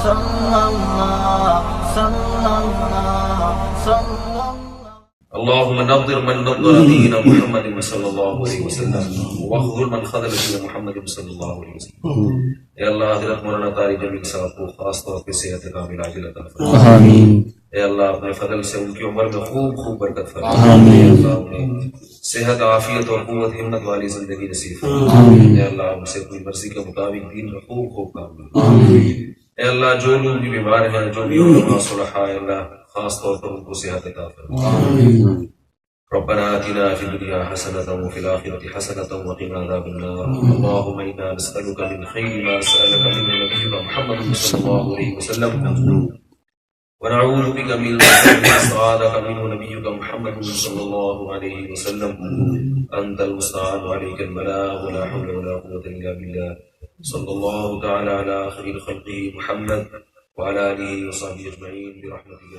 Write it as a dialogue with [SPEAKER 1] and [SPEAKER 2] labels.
[SPEAKER 1] صلى الله صلى الله صلى الله.
[SPEAKER 2] اللهم نظر من نظر دين محمد صلی اللہ علیہ وسلم واخذل من خذل دین محمد صلی اللہ علیہ وسلم. اے اللہ حضرت مولانا طارق جمیل صاحب کو خاص طور پہ صحت کاملہ عاجل عطا فرما. آمین. اے اللہ اپنے فضل سے ان کی عمر میں خوب برکت فرما. آمین. اے اللہ انہیں صحت عافیت اور قوت ہمت والی زندگی نصیب فرما. آمین. اے اللہ ان سے اپنی مرضی کے مطابق دین میں خوب کام کرے. آمین. اے اللہ جو لوگ بھی بیمار ہیں، جو بھی علماء صلحاء، اے اللہ خاص طور پر ان کو صحت عطا فرما. آمین. ربنا آتنا في الدنيا حسنة وفي الآخرة حسنة وقنا عذاب النار. اللهم إنا نسألك من خير ما سألك منه نبيك محمد صلى الله عليه وسلم، ونعوذ بك من شر ما استعاذك منه نبيك محمد صلى الله عليه وسلم. أنت المستعان وعليك البلاغ ولا حول ولا قوة إلا بالله. صلى الله تعالى على خير خلقه محمد وعلى آله وصحبه أجمعين برحمتك.